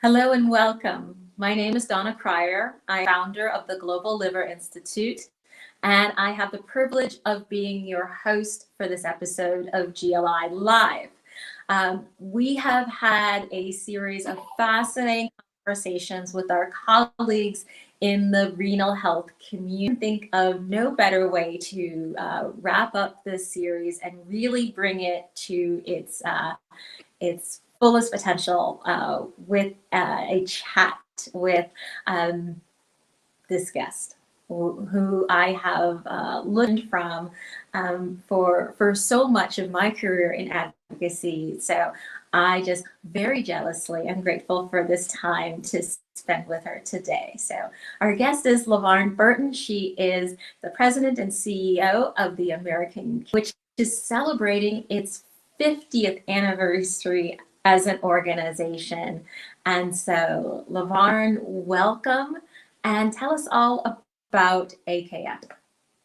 Hello and welcome. My name is Donna Cryer. I'm founder of the Global Liver Institute, and I have the privilege of being your host for this episode of GLI Live. We have had a series of fascinating conversations with our colleagues in the renal health community. Think of no better way to wrap up this series and really bring it to its fullest potential with a chat with this guest who I have learned from for so much of my career in advocacy. So I just very jealously am grateful for this time to spend with her today. So our guest is LaVarne Burton. She is the president and CEO of the American, which is celebrating its 50th anniversary as an organization. And so LaVarne, welcome, and tell us all about AKF.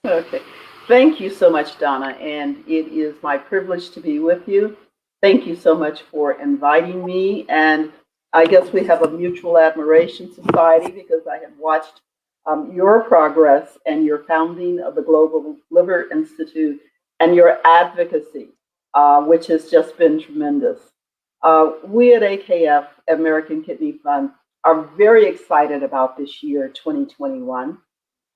Okay. Thank you so much, Donna, and it is my privilege to be with you. Thank you so much for inviting me, and I guess we have a mutual admiration society because I have watched your progress and your founding of the Global Liver Institute and your advocacy, which has just been tremendous. We at AKF, American Kidney Fund, are very excited about this year, 2021,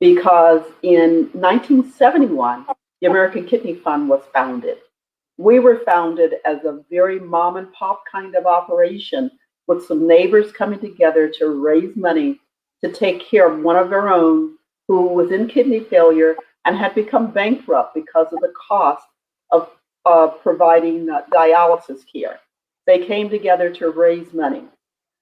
because in 1971, the American Kidney Fund was founded. We were founded as a very mom and pop kind of operation with some neighbors coming together to raise money to take care of one of their own who was in kidney failure and had become bankrupt because of the cost of providing dialysis care. They came together to raise money.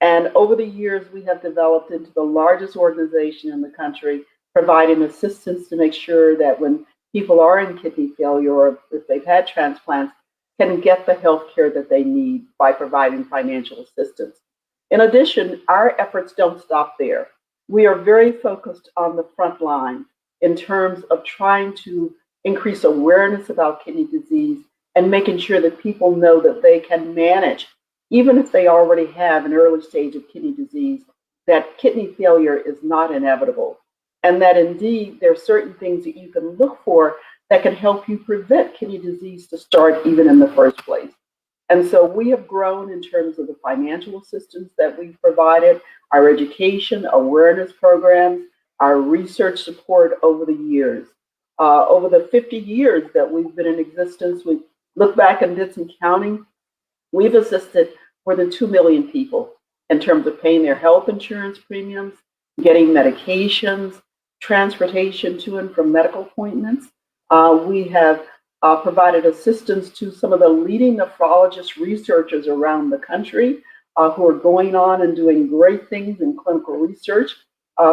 And over the years, we have developed into the largest organization in the country, providing assistance to make sure that when people are in kidney failure or if they've had transplants, can get the health care that they need by providing financial assistance. In addition, our efforts don't stop there. We are very focused on the front line in terms of trying to increase awareness about kidney disease and making sure that people know that they can manage, even if they already have an early stage of kidney disease, that kidney failure is not inevitable. And that indeed, there are certain things that you can look for that can help you prevent kidney disease to start even in the first place. And so we have grown in terms of the financial assistance that we've provided, our education, awareness programs, our research support over the years. Over the 50 years that we've been in existence, we looked back and did some counting. We've assisted more than 2 million people in terms of paying their health insurance premiums, getting medications, transportation to and from medical appointments. We have provided assistance to some of the leading nephrologist researchers around the country who are going on and doing great things in clinical research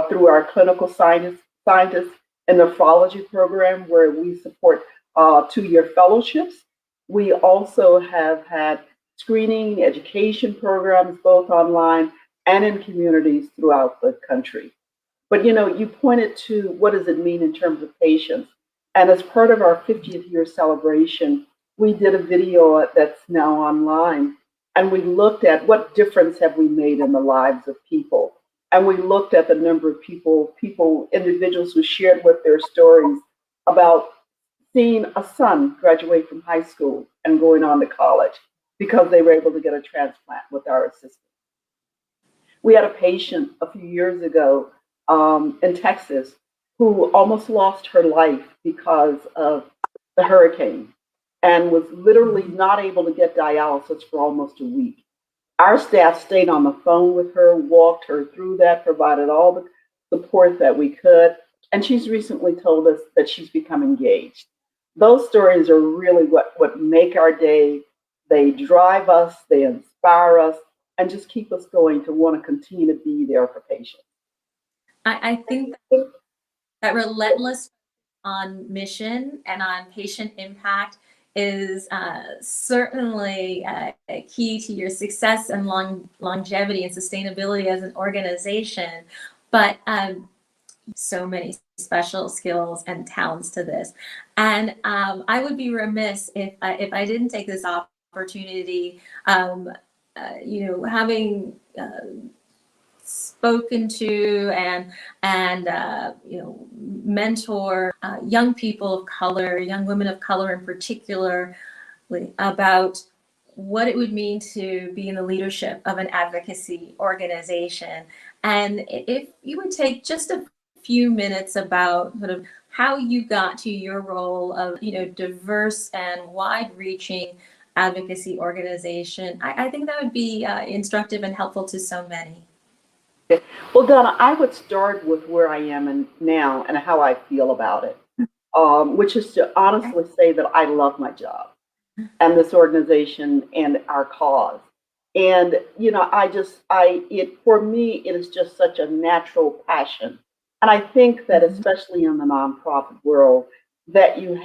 through our clinical scientists in nephrology program, where we support 2-year fellowships. We also have had screening education programs, both online and in communities throughout the country. But you pointed to what does it mean in terms of patients. And as part of our 50th year celebration, we did a video that's now online. And we looked at what difference have we made in the lives of people. And we looked at the number of individuals who shared with their stories about seeing a son graduate from high school and going on to college because they were able to get a transplant with our assistance. We had a patient a few years ago in Texas who almost lost her life because of the hurricane and was literally not able to get dialysis for almost a week. Our staff stayed on the phone with her, walked her through that, provided all the support that we could, and she's recently told us that she's become engaged. Those stories are really what make our day. They drive us, they inspire us, and just keep us going to want to continue to be there for patients. I think that relentless on mission and on patient impact is certainly key to your success and longevity and sustainability as an organization. But so many special skills and talents to this. And I would be remiss if I didn't take this opportunity, having spoken to and mentor young people of color, young women of color in particular, about what it would mean to be in the leadership of an advocacy organization. And if you would take just a few minutes about sort of how you got to your role of, diverse and wide-reaching advocacy organization, I think that would be instructive and helpful to so many. Well, Donna, I would start with where I am now and how I feel about it, which is to honestly say that I love my job and this organization and our cause. And, for me, it is just such a natural passion. And I think that especially in the nonprofit world, that you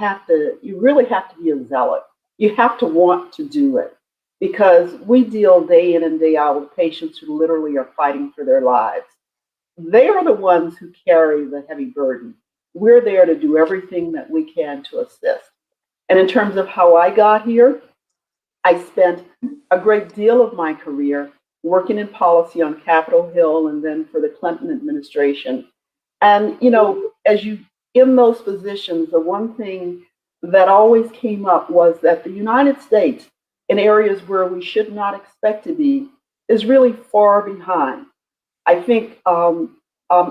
really have to be a zealot. You have to want to do it, because we deal day in and day out with patients who literally are fighting for their lives. They are the ones who carry the heavy burden. We're there to do everything that we can to assist. And in terms of how I got here, I spent a great deal of my career working in policy on Capitol Hill and then for the Clinton administration. And, as you in those positions, the one thing that always came up was that the United States, in areas where we should not expect to be, is really far behind. I think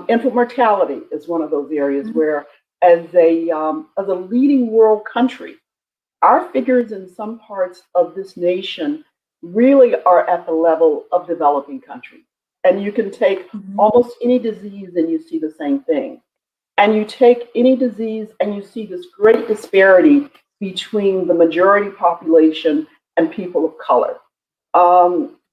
infant mortality is one of those areas where, as a leading world country, our figures in some parts of this nation really are at the level of developing countries. And you can take almost any disease and you see the same thing. And you take any disease and you see this great disparity between the majority population and people of color.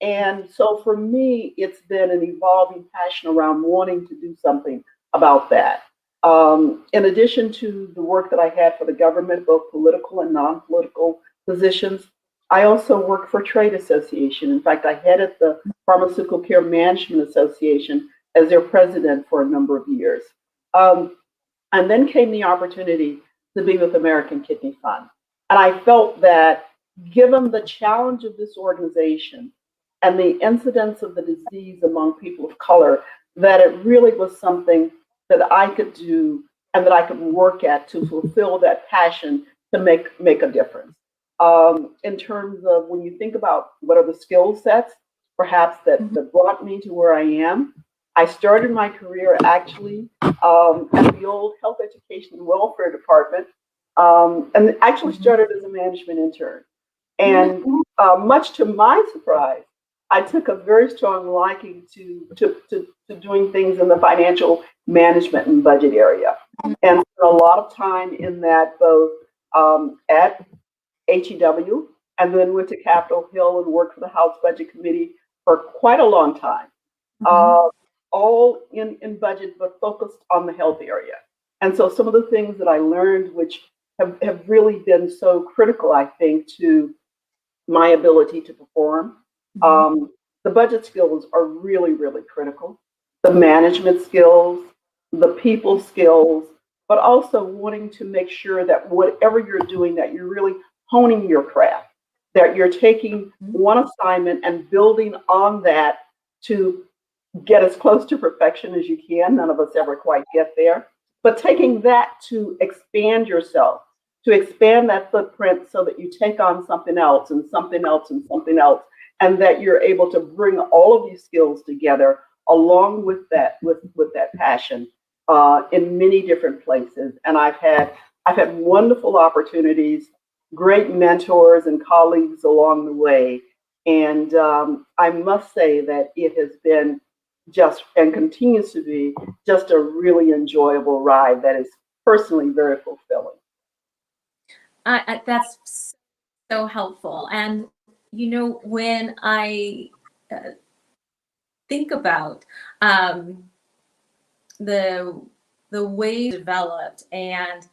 And so for me, it's been an evolving passion around wanting to do something about that. In addition to the work that I had for the government, both political and non-political positions, I also worked for trade association. In fact, I headed the Pharmaceutical Care Management Association as their president for a number of years. And then came the opportunity to be with American Kidney Fund. And I felt that given the challenge of this organization and the incidence of the disease among people of color, that it really was something that I could do and that I could work at to fulfill that passion to make a difference. In terms of when you think about what are the skill sets, perhaps that brought me to where I am, I started my career actually at the old Health Education and Welfare Department, and actually started as a management intern. And much to my surprise, I took a very strong liking to doing things in the financial management and budget area, and spent a lot of time in that, both at HEW, and then went to Capitol Hill and worked for the House Budget Committee for quite a long time. All in budget, but focused on the health area. And so some of the things that I learned, which have really been so critical, I think, to my ability to perform. The budget skills are really, really critical. The management skills, the people skills, but also wanting to make sure that whatever you're doing, that you're really honing your craft, that you're taking one assignment and building on that to get as close to perfection as you can. None of us ever quite get there, but taking that to expand yourself, to expand that footprint so that you take on something else and something else and something else, and that you're able to bring all of these skills together along with that, with that passion in many different places. And I've had wonderful opportunities, great mentors and colleagues along the way. And I must say that it has been just, and continues to be, just a really enjoyable ride that is personally very fulfilling. That's so helpful. And, when I think about the way developed and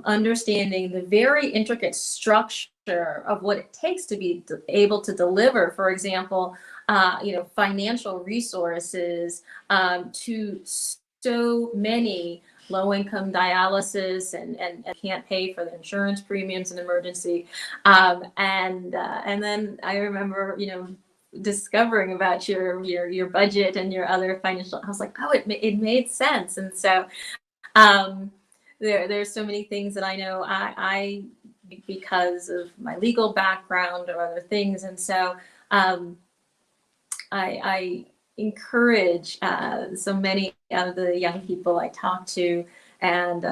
understanding the very intricate structure of what it takes to be able to deliver, for example, financial resources to so many low-income dialysis and can't pay for the insurance premiums in emergency. And then I remember, discovering about your budget and your other financial, I was like, oh, it made sense. And so there's so many things that I know I because of my legal background or other things. And so I encourage so many of the young people I talk to. And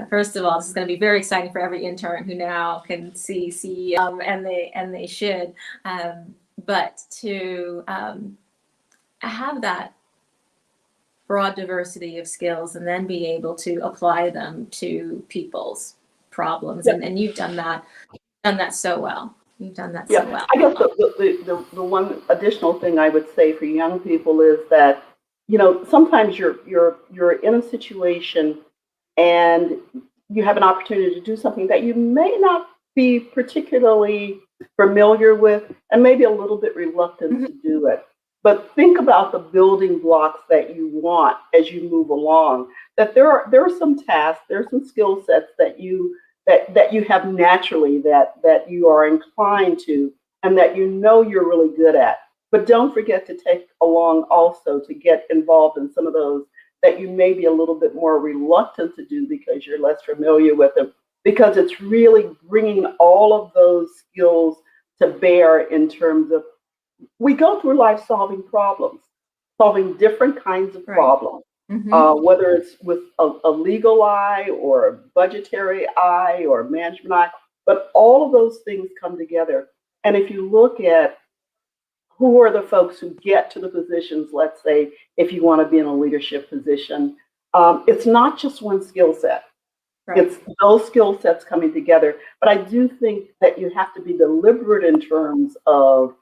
first of all, this is going to be very exciting for every intern who now can see and they should. But to have that broad diversity of skills and then be able to apply them to people's problems. Yeah. And you've done that so well. You've done that so well. I guess the one additional thing I would say for young people is that, sometimes you're in a situation and you have an opportunity to do something that you may not be particularly familiar with and maybe a little bit reluctant to do it. But think about the building blocks that you want as you move along. That there are some tasks, there are some skill sets that you have naturally that you are inclined to and that you're really good at. But don't forget to take along also to get involved in some of those that you may be a little bit more reluctant to do because you're less familiar with them. Because it's really bringing all of those skills to bear in terms of, we go through life solving problems, solving different kinds of problems, whether it's with a legal eye or a budgetary eye or a management eye, but all of those things come together. And if you look at who are the folks who get to the positions, let's say, if you want to be in a leadership position, it's not just one skill set. Right. It's those skill sets coming together. But I do think that you have to be deliberate in terms of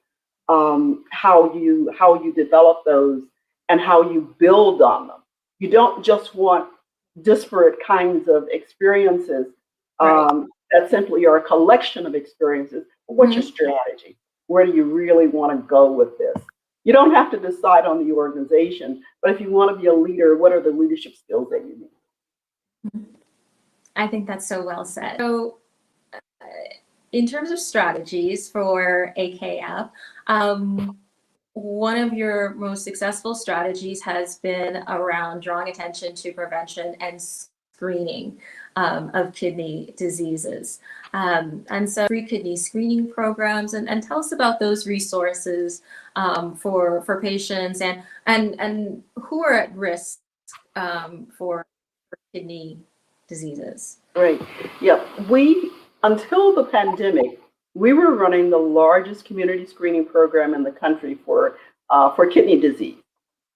how you develop those and how you build on them. You don't just want disparate kinds of experiences that simply are a collection of experiences. What's your strategy? Where do you really want to go with this? You don't have to decide on the organization, but if you want to be a leader, what are the leadership skills that you need? I think that's so well said. So in terms of strategies for AKF, one of your most successful strategies has been around drawing attention to prevention and screening of kidney diseases. And so free kidney screening programs, and tell us about those resources for patients and who are at risk for kidney diseases. Right. Yeah. Until the pandemic, we were running the largest community screening program in the country for kidney disease.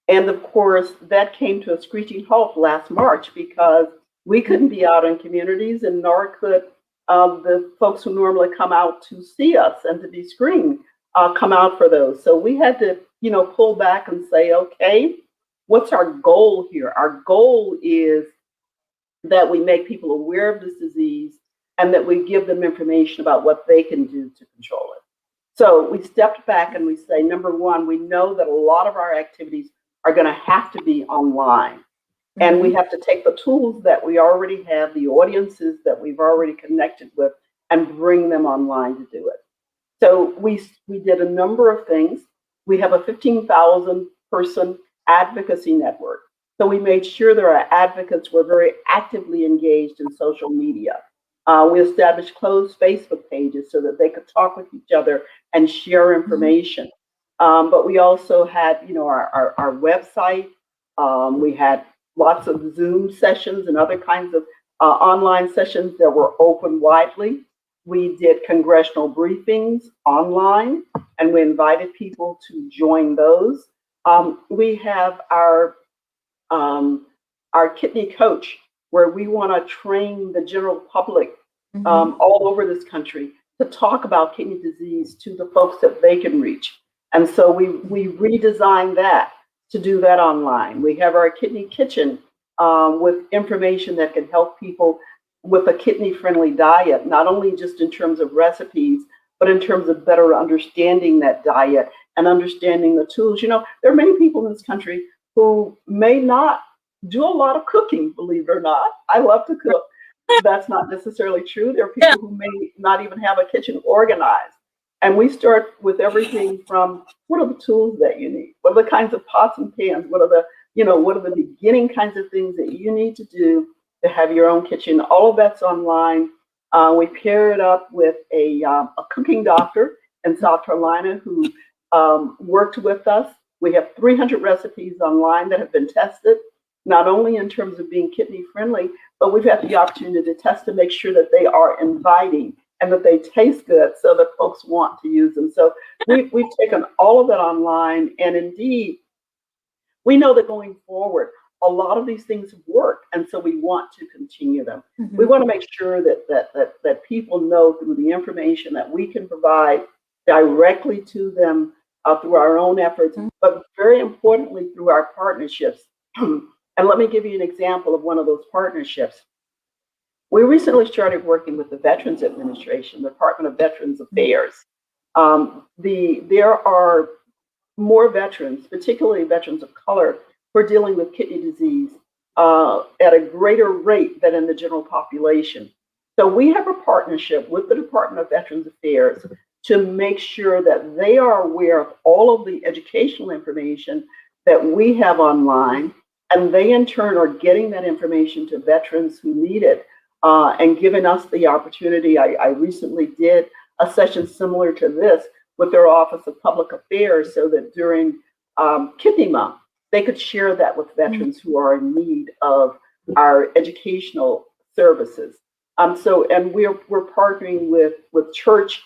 And of course, that came to a screeching halt last March because we couldn't be out in communities, and nor could the folks who normally come out to see us and to be screened come out for those. So we had to, pull back and say, okay, what's our goal here? Our goal is that we make people aware of this disease and that we give them information about what they can do to control it. So we stepped back and we say, number one, we know that a lot of our activities are going to have to be online. And we have to take the tools that we already have, the audiences that we've already connected with, and bring them online to do it. So we did a number of things. We have a 15,000 person advocacy network. So we made sure that our advocates were very actively engaged in social media. We established closed Facebook pages so that they could talk with each other and share information. But we also had, our website. We had lots of Zoom sessions and other kinds of online sessions that were open widely. We did congressional briefings online, and we invited people to join those. We have our kidney coach, where we want to train the general public all over this country to talk about kidney disease to the folks that they can reach. And so we redesigned that to do that online. We have our kidney kitchen with information that can help people with a kidney-friendly diet, not only just in terms of recipes, but in terms of better understanding that diet and understanding the tools. There are many people in this country who may not do a lot of cooking, believe it or not. I love to cook. That's not necessarily true. There are people who may not even have a kitchen organized. And we start with everything from what are the tools that you need? What are the kinds of pots and pans? What are the beginning kinds of things that you need to do to have your own kitchen? All of that's online. We pair it up with a cooking doctor in South Carolina who worked with us. We have 300 recipes online that have been tested, not only in terms of being kidney friendly, but we've had the opportunity to test to make sure that they are inviting and that they taste good so that folks want to use them. So we've taken all of that online, and indeed, we know that going forward, a lot of these things work, and so we want to continue them. Mm-hmm. We want to make sure that people know through the information that we can provide directly to them through our own efforts, Mm-hmm. but very importantly through our partnerships. And let me give you an example of one of those partnerships. We recently started working with the Veterans Administration, the Department of Veterans Affairs. There are more veterans, particularly veterans of color, who are dealing with kidney disease at a greater rate than in the general population. So we have a partnership with the Department of Veterans Affairs to make sure that they are aware of all of the educational information that we have online, and they in turn are getting that information to veterans who need it and giving us the opportunity. I recently did a session similar to this with their Office of Public Affairs so that during Kidney Month, they could share that with veterans who are in need of our educational services. And we're partnering with church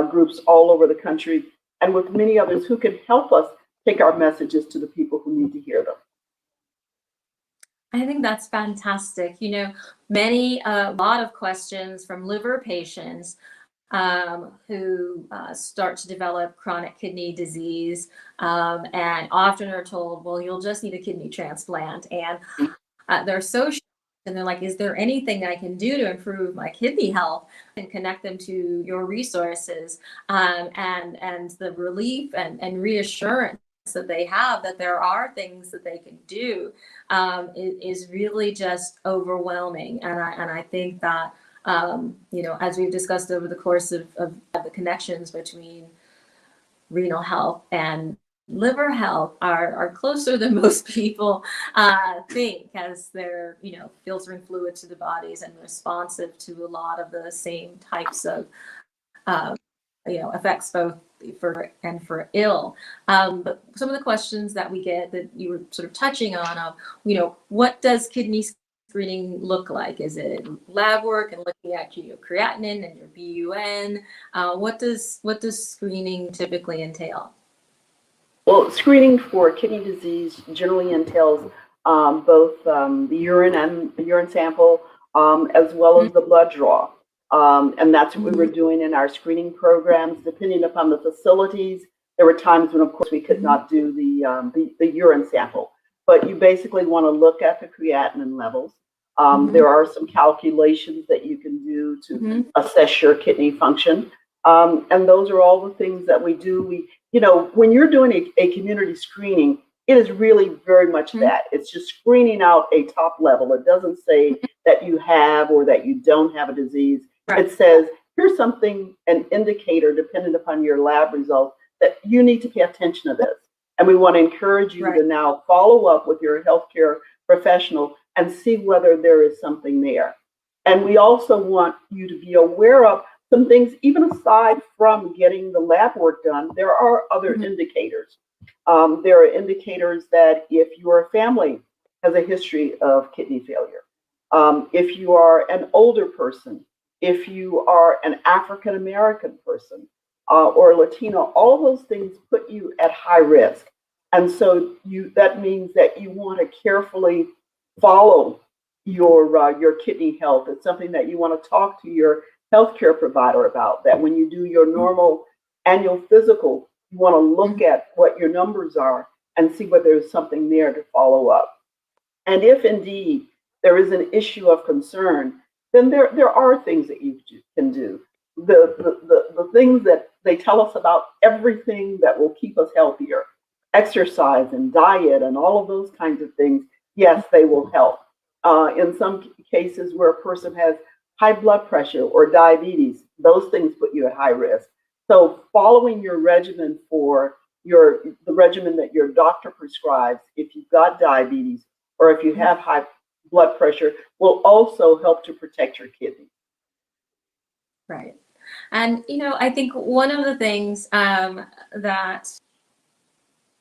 groups all over the country and with many others who can help us take our messages to the people who need to hear them. I think that's fantastic. A lot of questions from liver patients who start to develop chronic kidney disease and often are told, well, you'll just need a kidney transplant. And they're so shocked, and they're like, is there anything I can do to improve my kidney health, and connect them to your resources and the relief and reassurance that they have that there are things that they can do is really just overwhelming. And I think that as we've discussed over the course of the connections between renal health and liver health are closer than most people think, as they're filtering fluid to the bodies and responsive to a lot of the same types of effects, both for ill. But some of the questions that we get that you were sort of touching on what does kidney screening look like? Is it lab work and looking at your creatinine and your BUN? What does screening typically entail? Well, screening for kidney disease generally entails both the urine and the urine sample, as well as the blood draw. And that's what we were doing in our screening programs. Depending upon the facilities, there were times when, of course, we could not do the urine sample. But you basically want to look at the creatinine levels. There are some calculations that you can do to assess your kidney function. And those are all the things that we do. When you're doing a community screening, it is really very much that. It's just screening out a top level. It doesn't say that you have or that you don't have a disease. Right. It says, here's something, an indicator, depending upon your lab results, that you need to pay attention to this. And we want to encourage you to now follow up with your healthcare professional and see whether there is something there. And we also want you to be aware of some things, even aside from getting the lab work done, there are other indicators. There are indicators that if your family has a history of kidney failure, if you are an older person, if you are an African American person or Latino, all those things put you at high risk. And so that means that you want to carefully follow your kidney health. It's something that you want to talk to your healthcare provider about, that when you do your normal annual physical, you want to look at what your numbers are and see whether there's something there to follow up. And if indeed there is an issue of concern, then there are things that you can do. The things that they tell us about everything that will keep us healthier, exercise and diet and all of those kinds of things, yes, they will help. In some cases where a person has high blood pressure or diabetes, those things put you at high risk. So following your regimen for the regimen that your doctor prescribes, if you've got diabetes or if you have high blood pressure, will also help to protect your kidney. Right. And, I think one of the things that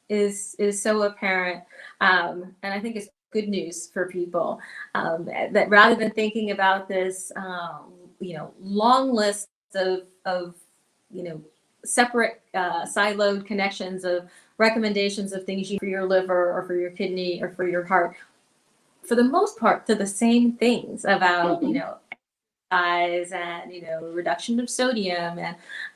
is so apparent, and I think it's good news for people, that rather than thinking about this, long list of separate siloed connections of recommendations of things you for your liver or for your kidney or for your heart, for the most part, they're the same things about, size and reduction of sodium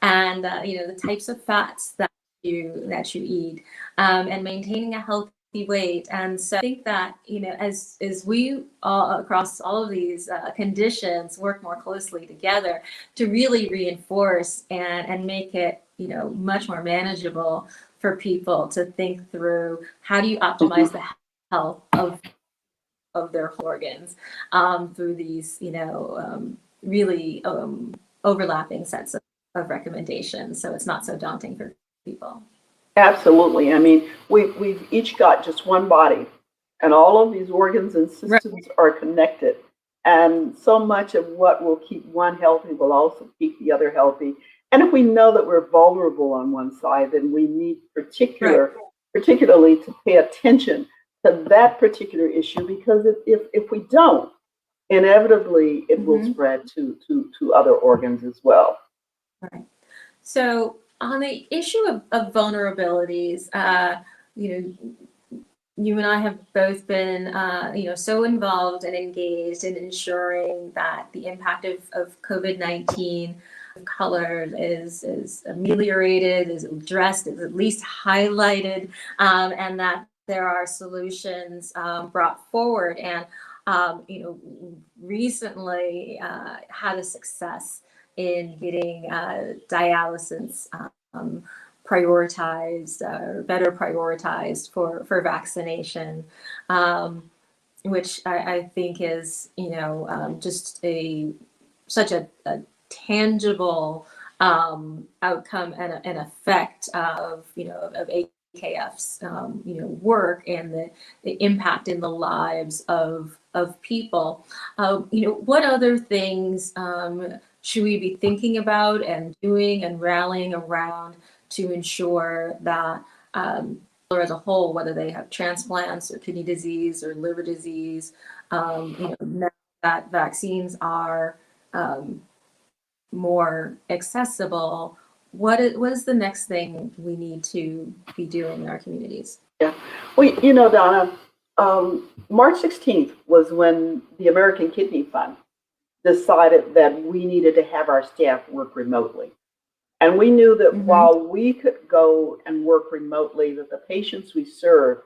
and the types of fats that you eat, and maintaining a healthy weight. And so I think that as we all across all of these conditions work more closely together to really reinforce and make it much more manageable for people to think through, how do you optimize the health of their organs through these really overlapping sets of recommendations, so it's not so daunting for people. Absolutely. I mean, we've each got just one body, and all of these organs and systems are connected. And so much of what will keep one healthy will also keep the other healthy. And if we know that we're vulnerable on one side, then we need particularly to pay attention to that particular issue, because if we don't, inevitably it will spread to other organs as well. Right. So on the issue of vulnerabilities, you and I have both been, so involved and engaged in ensuring that the impact of COVID-19 color is ameliorated, is addressed, is at least highlighted, and that there are solutions brought forward. And recently had a success in getting dialysis prioritized, or better prioritized for vaccination, which I think is just such a tangible outcome and effect of AKF's work and the impact in the lives of people. What other things should we be thinking about and doing and rallying around to ensure that as a whole, whether they have transplants or kidney disease or liver disease, now that vaccines are more accessible, what is the next thing we need to be doing in our communities? Yeah. Well, Donna, March 16th was when the American Kidney Fund decided that we needed to have our staff work remotely. And we knew that while we could go and work remotely, that the patients we serve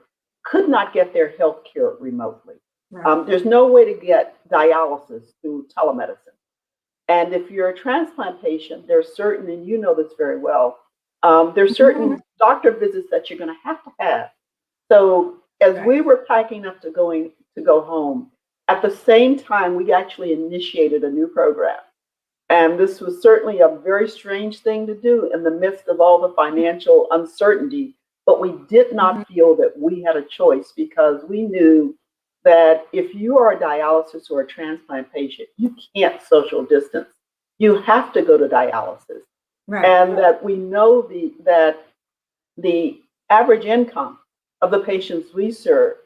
could not get their health care remotely. Right. There's no way to get dialysis through telemedicine. And if you're a transplant patient, there's certain, and you know this very well, there's certain doctor visits that you're going to have. So as we were packing up to go home, at the same time, we actually initiated a new program. And this was certainly a very strange thing to do in the midst of all the financial uncertainty, but we did not feel that we had a choice, because we knew that if you are a dialysis or a transplant patient, you can't social distance. You have to go to dialysis. Right. And that we know that the average income of the patients we serve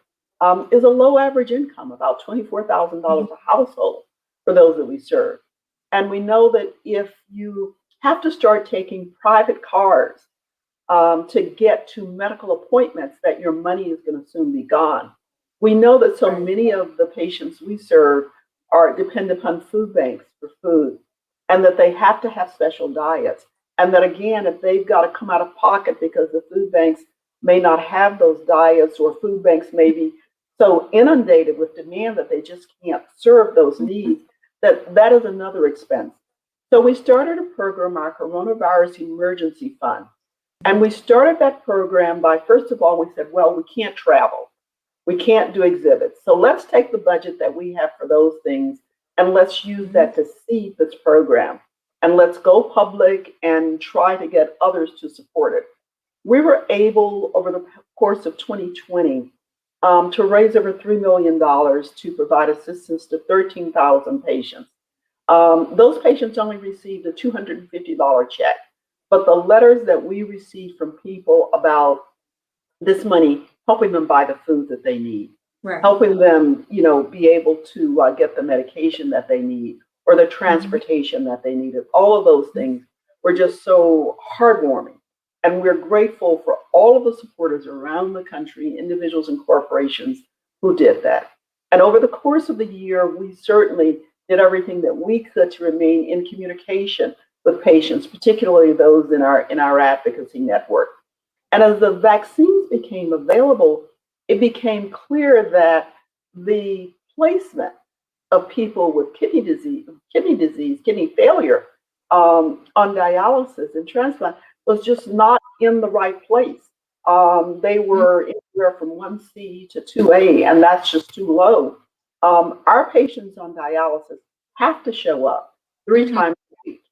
is a low average income, about $24,000 a household for those that we serve. And we know that if you have to start taking private cars to get to medical appointments, that your money is going to soon be gone. We know that so many of the patients we serve depend upon food banks for food, and that they have to have special diets. And that again, if they've got to come out of pocket because the food banks may not have those diets, or food banks may be so inundated with demand that they just can't serve those needs, that is another expense. So we started a program, our Coronavirus Emergency Fund. And we started that program by, first of all, we said, well, we can't travel. We can't do exhibits. So let's take the budget that we have for those things and let's use that to seed this program. and let's go public and try to get others to support it. We were able, over the course of 2020, to raise over $3 million to provide assistance to 13,000 patients. Those patients only received a $250 check, but the letters that we received from people about this money helping them buy the food that they need, Right. helping them, be able to get the medication that they need or the transportation that they needed. All of those things were just so heartwarming. And we're grateful for all of the supporters around the country, individuals and corporations who did that. And over the course of the year, we certainly did everything that we could to remain in communication with patients, particularly those in our advocacy network. And as the vaccines became available, it became clear that the placement of people with kidney disease, kidney failure on dialysis and transplant was just not in the right place. They were anywhere from 1C to 2A, and that's just too low. Our patients on dialysis have to show up 3 times a week.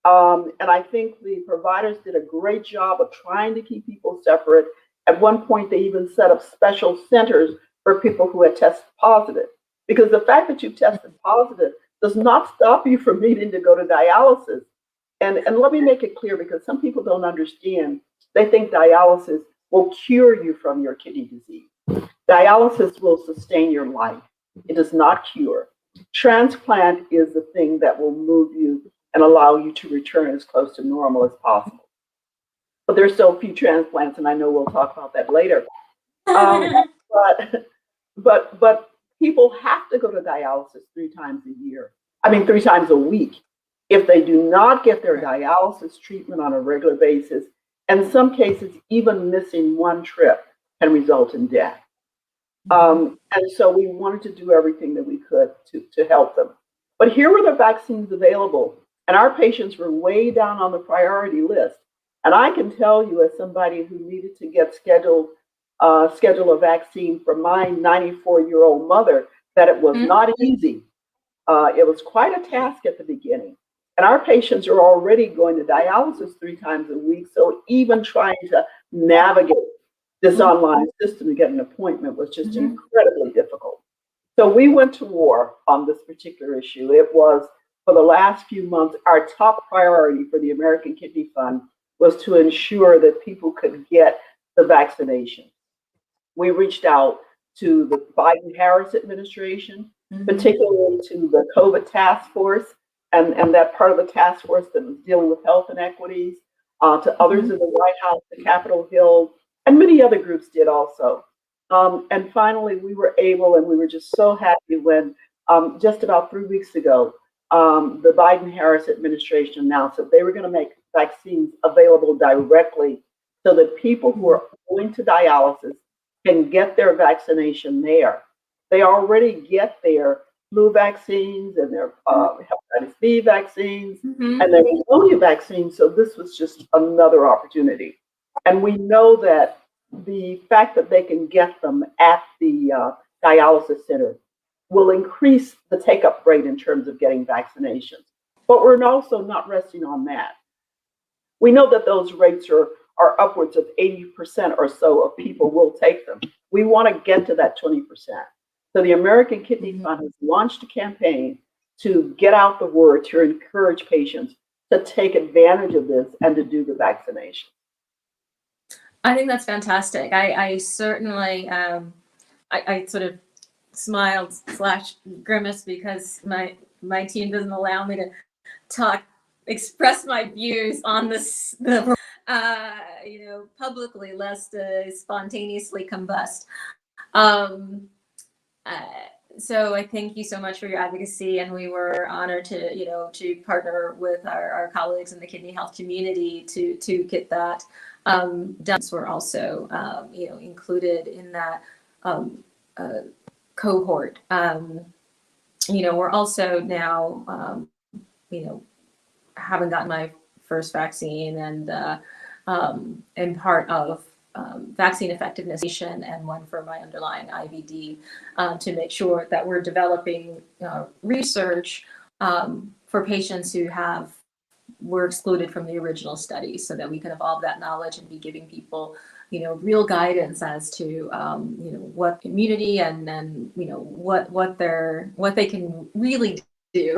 And I think the providers did a great job of trying to keep people separate. At one point, they even set up special centers for people who had tested positive, because the fact that you tested positive does not stop you from needing to go to dialysis. And let me make it clear, because some people don't understand. They think dialysis will cure you from your kidney disease. Dialysis will sustain your life. It does not cure. Transplant is the thing that will move you and allow you to return as close to normal as possible. But there's so few transplants, and I know we'll talk about that later. But people have to go to dialysis 3 times a year. 3 times a week. If they do not get their dialysis treatment on a regular basis, in some cases, even missing 1 trip can result in death. And so we wanted to do everything that we could to help them. But here were the vaccines available, and our patients were way down on the priority list. And I can tell you, as somebody who needed to get schedule a vaccine for my 94-year-old mother, that it was not easy. It was quite a task at the beginning. And our patients are already going to dialysis 3 times a week. So even trying to navigate this online system to get an appointment was just incredibly difficult. So we went to war on this particular issue. It was, for the last few months, our top priority for the American Kidney Fund was to ensure that people could get the vaccination. We reached out to the Biden-Harris administration, particularly to the COVID task force, and that part of the task force that was dealing with health inequities, to others in the White House, the Capitol Hill, and many other groups did also. And finally, we were able, and we were just so happy when just about 3 weeks ago, the Biden-Harris administration announced that they were going to make vaccines available directly so that people who are going to dialysis can get their vaccination there. They already get their flu vaccines and their hepatitis B vaccines and their pneumonia vaccines. So this was just another opportunity. And we know that the fact that they can get them at the dialysis center will increase the take-up rate in terms of getting vaccinations. But we're also not resting on that. We know that those rates are upwards of 80% or so of people will take them. We want to get to that 20%. So the American Kidney Fund has launched a campaign to get out the word, to encourage patients to take advantage of this and to do the vaccination. I think that's fantastic. I certainly, I sort of smiled / grimaced because my team doesn't allow me to express my views on this, publicly, lest spontaneously combust. So I thank you so much for your advocacy, and we were honored to partner with our colleagues in the kidney health community to get that done. We're also included in that cohort. We're also now haven't gotten my first vaccine and part of vaccine effectiveness and one for my underlying IBD to make sure that we're developing research for patients who have were excluded from the original study, so that we can evolve that knowledge and be giving people, real guidance as to, what immunity and what they can really do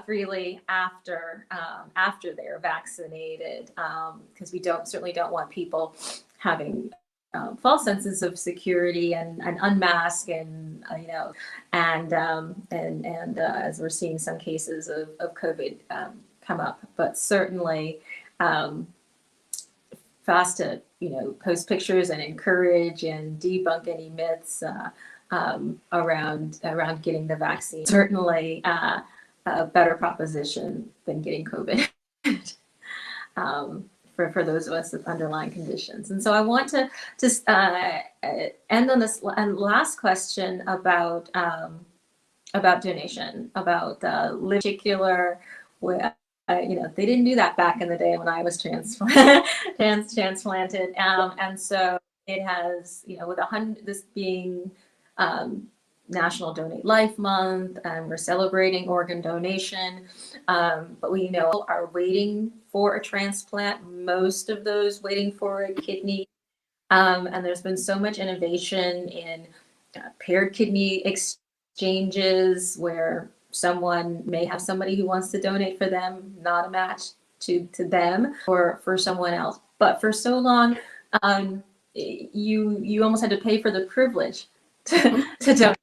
freely after they're vaccinated, because we certainly don't want people having false senses of security and unmask and as we're seeing some cases of COVID come up, but certainly fast to post pictures and encourage and debunk any myths around getting the vaccine. Certainly a better proposition than getting COVID. For those of us with underlying conditions. And so I want to just end on this last question about donation, about particular, where they didn't do that back in the day when I was transplanted, and so it has, with this being National Donate Life Month, and we're celebrating organ donation, but we are waiting for a transplant, most of those waiting for a kidney, and there's been so much innovation in paired kidney exchanges, where someone may have somebody who wants to donate for them, not a match to them, or for someone else. But for so long, you almost had to pay for the privilege to donate.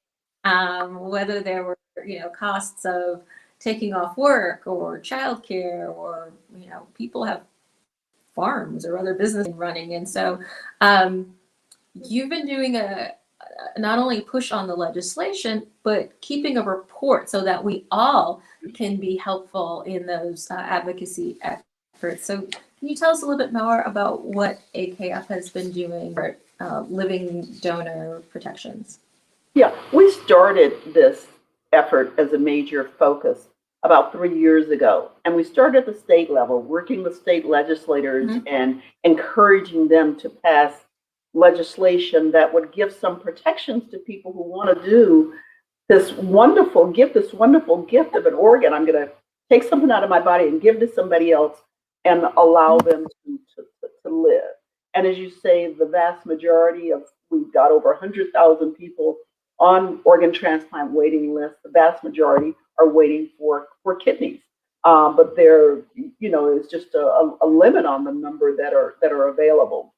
Whether there were, costs of taking off work or childcare, or, people have farms or other businesses running. And so you've been doing not only push on the legislation, but keeping a report so that we all can be helpful in those advocacy efforts. So can you tell us a little bit more about what AKF has been doing for living donor protections? Yeah, we started this effort as a major focus about 3 years ago. And we started at the state level, working with state legislators and encouraging them to pass legislation that would give some protections to people who want to do this wonderful gift of an organ. I'm going to take something out of my body and give to somebody else and allow them to live. And as you say, the vast majority we've got over 100,000 people on organ transplant waiting lists. The vast majority are waiting for kidneys, but there, is just a limit on the number that are available.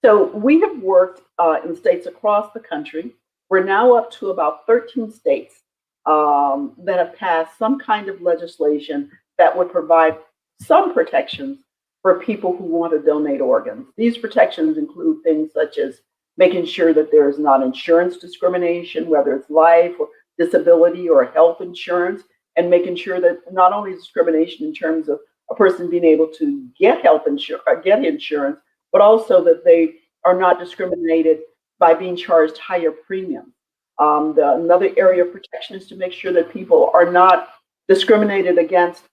So we have worked in states across the country. We're now up to about 13 states that have passed some kind of legislation that would provide some protections for people who want to donate organs. These protections include things such as making sure that there is not insurance discrimination, whether it's life or disability or health insurance, and making sure that not only discrimination in terms of a person being able to get insurance, but also that they are not discriminated by being charged higher premiums. Another area of protection is to make sure that people are not discriminated against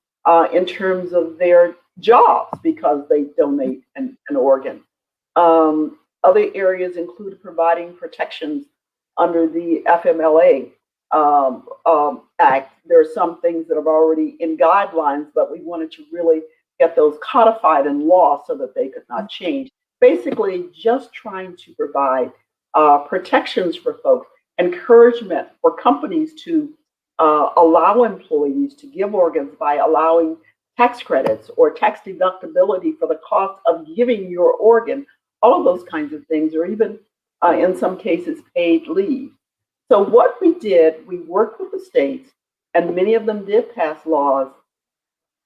in terms of their jobs because they donate an organ. Other areas include providing protections under the FMLA Act. There are some things that are already in guidelines, but we wanted to really get those codified in law so that they could not change. Basically, just trying to provide protections for folks, encouragement for companies to allow employees to give organs by allowing tax credits or tax deductibility for the cost of giving your organ. All of those kinds of things, or even in some cases, paid leave. So what we did, we worked with the states, and many of them did pass laws.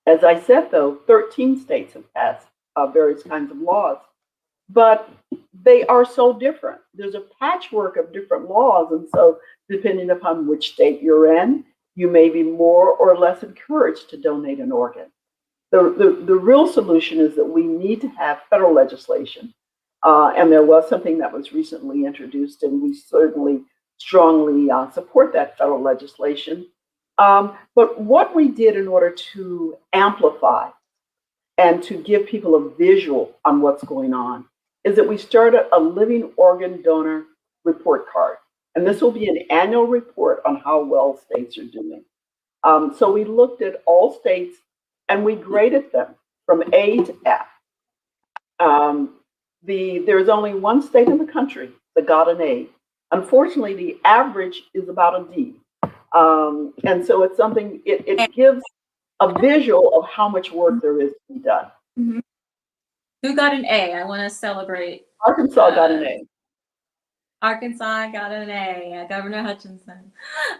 As I said, though, 13 states have passed various kinds of laws, but they are so different. There's a patchwork of different laws, and so depending upon which state you're in, you may be more or less encouraged to donate an organ. The real solution is that we need to have federal legislation. And there was something that was recently introduced, and we certainly strongly support that federal legislation. But what we did in order to amplify and to give people a visual on what's going on is that we started a living organ donor report card. And this will be an annual report on how well states are doing. So we looked at all states and we graded them from A to F. There's only one state in the country that got an A. Unfortunately, the average is about a D. And so it's something, it gives a visual of how much work there is to be done. Mm-hmm. Who got an A? I want to celebrate. Arkansas got an A. Arkansas got an A. Governor Hutchinson.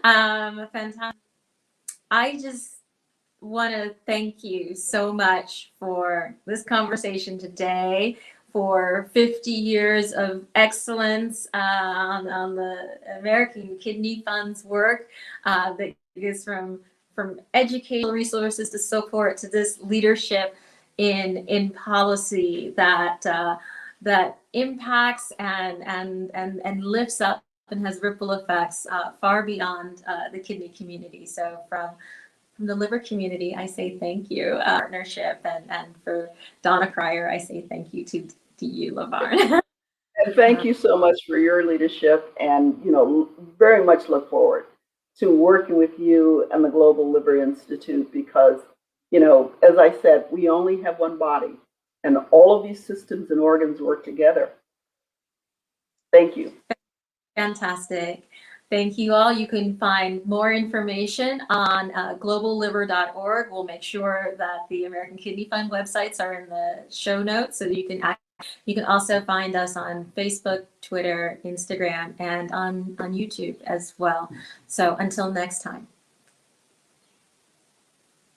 Fantastic. I just want to thank you so much for this conversation today, for 50 years of excellence on the American Kidney Fund's work that is from educational resources to support to this leadership in policy that that impacts and lifts up and has ripple effects far beyond the kidney community. So from the liver community, I say thank you, partnership, and for Donna Cryer, I say thank you to you, LaVarne. And thank you so much for your leadership, and very much look forward to working with you and the Global Liver Institute, because as I said, we only have one body, and all of these systems and organs work together. Thank you. Fantastic. Thank you all. You can find more information on globalliver.org. We'll make sure that the American Kidney Fund websites are in the show notes, so you can also find us on Facebook, Twitter, Instagram, and on YouTube as well. So until next time.